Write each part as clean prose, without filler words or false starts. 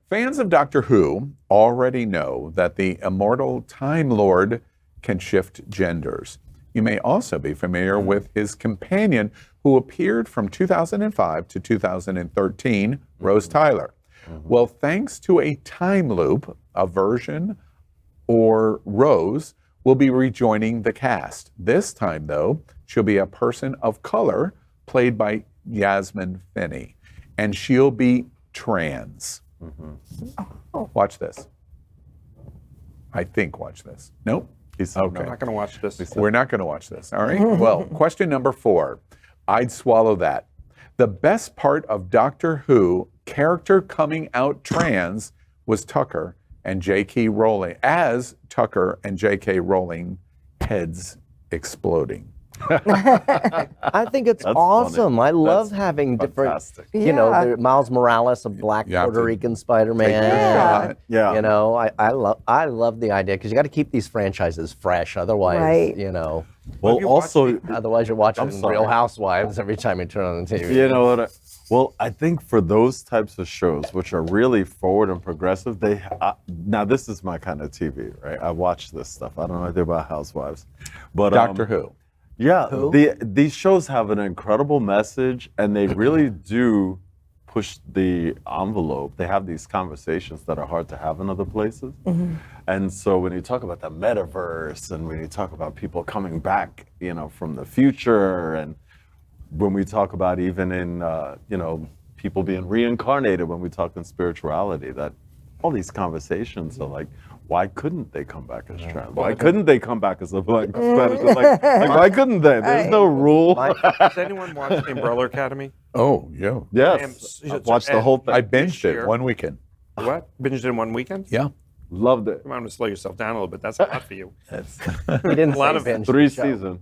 Fans of Doctor Who already know that the immortal Time Lord can shift genders. You may also be familiar with his companion who appeared from 2005 to 2013, Rose Tyler. Well, thanks to a time loop, a version or Rose will be rejoining the cast. This time, though, she'll be a person of color played by Yasmin Finney, and she'll be trans. Watch this. I think watch this. Nope. Okay. I'm not going to watch this. We're not going to watch this. All right. Well, question number 4. I'd swallow that. The best part of Doctor Who character coming out trans was Tucker and J.K. Rowling, as Tucker and J.K. Rowling heads exploding. I think it's That's awesome. funny. I love That's having different, fantastic. you know, Yeah. Miles Morales, a black You have Puerto to Rican Take Spider-Man. a shot. Yeah. You know, I love the idea because you got to keep these franchises fresh. Otherwise, Right. you know, Well, you also, otherwise you're watching sorry. Real Housewives every time you turn on the TV. you know what? Well, I think for those types of shows, which are really forward and progressive, now this is my kind of TV, right? I watch this stuff. I don't know anything about Housewives, but Doctor Who. Yeah, these shows have an incredible message, and they really do push the envelope. They have these conversations that are hard to have in other places. And so when you talk about the metaverse, and when you talk about people coming back, you know, from the future, and when we talk about even in, you know, people being reincarnated, when we talk in spirituality, that all these conversations are like, why couldn't they come back as trans? Why couldn't they come back as a black Spanish? Like, why couldn't they? There's no rule. Does anyone watch The Umbrella Academy? Oh, yeah. Yes, I watched the whole thing. I binged year- it one weekend. What? Binged it in one weekend? Yeah. Loved it. Come on, to slow yourself down a little bit. That's a lot for you. He didn't A lot say of binge 3 the show. seasons.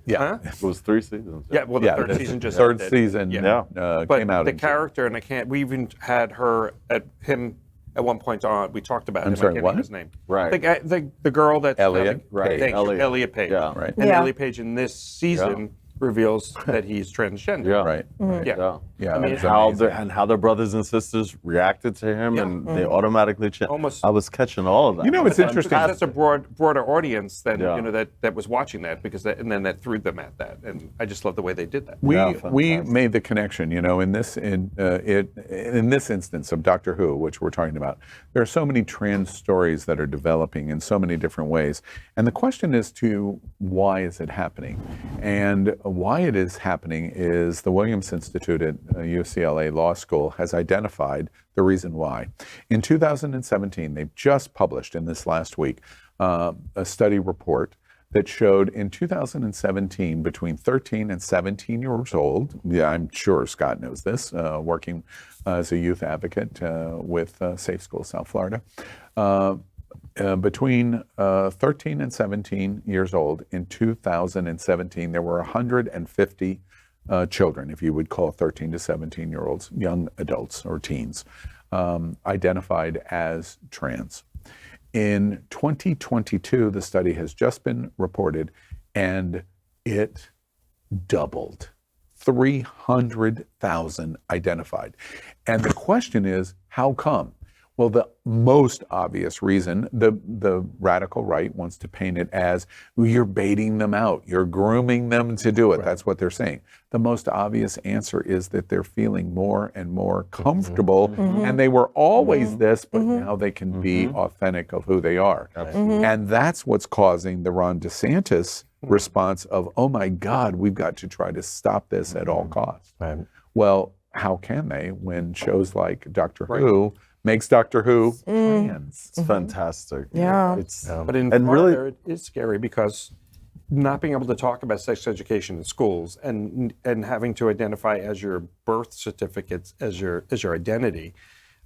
Yeah. It was 3 seasons. Yeah, well, the Yeah, third the season just third ended. season Yeah. But came out. the in June. character, and I can't. We even had her at him at one point on. We talked about him. sorry, I can't what? think of his name. Right. The guy, the girl that Elliot. Right. Thank you, Elliot. Elliot Page. Yeah. Right. And Yeah. Elliot Page in this season reveals that he's transgender. Yeah. Right. Yeah. Yeah. Yeah. I mean, it's How amazing. how their brothers and sisters reacted to him, Yeah. and they automatically changed. Almost- I was catching all of that. You know, it's interesting. Because that's a broader audience than Yeah. you know that was watching that because and then that threw them at that, and I just love the way they did that. We Yeah, we fantastic. made the connection, you know, in this instance of Doctor Who, which we're talking about. There are so many trans stories that are developing in so many different ways, and the question is to why is it happening, and why it is happening is the Williams Institute at UCLA Law School has identified the reason why. In 2017, they've just published in this last week a study report that showed in 2017 between 13 and 17 years old, yeah, I'm sure Scott knows this, working as a youth advocate with Safe School South Florida, between 13 and 17 years old in 2017, there were 150 children, if you would call 13 to 17-year-olds, young adults or teens, identified as trans. In 2022, the study has just been reported, and it doubled. 300,000 identified. And the question is, how come? Well, the most obvious reason, the radical right wants to paint it as you're baiting them out, you're grooming them to do it. Right. That's what they're saying. The most obvious answer is that they're feeling more and more comfortable, and they were always this, but now they can be authentic of who they are. And that's what's causing the Ron DeSantis response of, oh my God, we've got to try to stop this at all costs. Right. Well, how can they when shows like Doctor Who makes Doctor Who trans? It's fantastic. Yeah. But in and Florida, really- it is scary because not being able to talk about sex education in schools and having to identify as your birth certificates as your identity.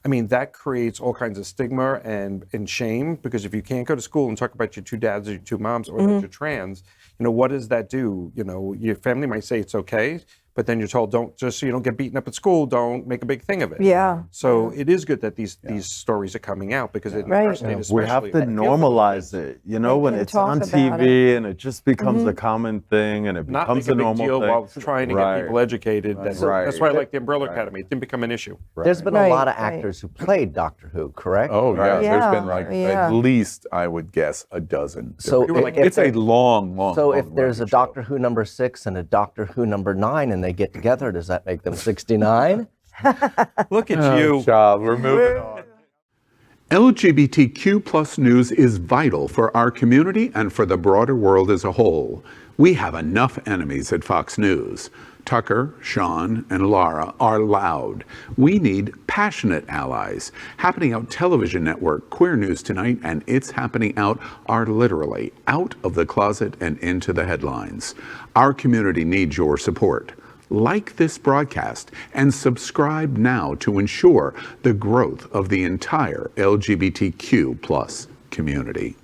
I mean, that creates all kinds of stigma and shame, because if you can't go to school and talk about your two dads or your two moms or that you're trans, you know, what does that do? You know, your family might say it's okay, but then you're told, don't, just so you don't get beaten up at school, don't make a big thing of it. Yeah. So it is good that these stories are coming out, because it Right. impersonates We have especially. to normalize it, you know, when can it's talk on about TV and it just becomes a common thing and it Not becomes make a a big normal deal thing. while trying to get people educated. That's why I like the Umbrella Academy. It didn't become an issue. There's been a Right, lot of right. actors who played Doctor Who, correct? Oh, yeah. There's Yeah, been like yeah. at least, I would guess, a dozen. So different- like, it's a long, long. So long if there's a running show. Doctor Who number 6 and a Doctor Who number 9 and they get together, does that make them 69? Look at you. Child, we're moving on. LGBTQ plus news is vital for our community and for the broader world as a whole. We have enough enemies at Fox News. Tucker, Sean, and Lara are loud. We need passionate allies. Happening Out Television Network, Queer News Tonight, and It's Happening Out are literally out of the closet and into the headlines. Our community needs your support. Like this broadcast and subscribe now to ensure the growth of the entire LGBTQ plus community.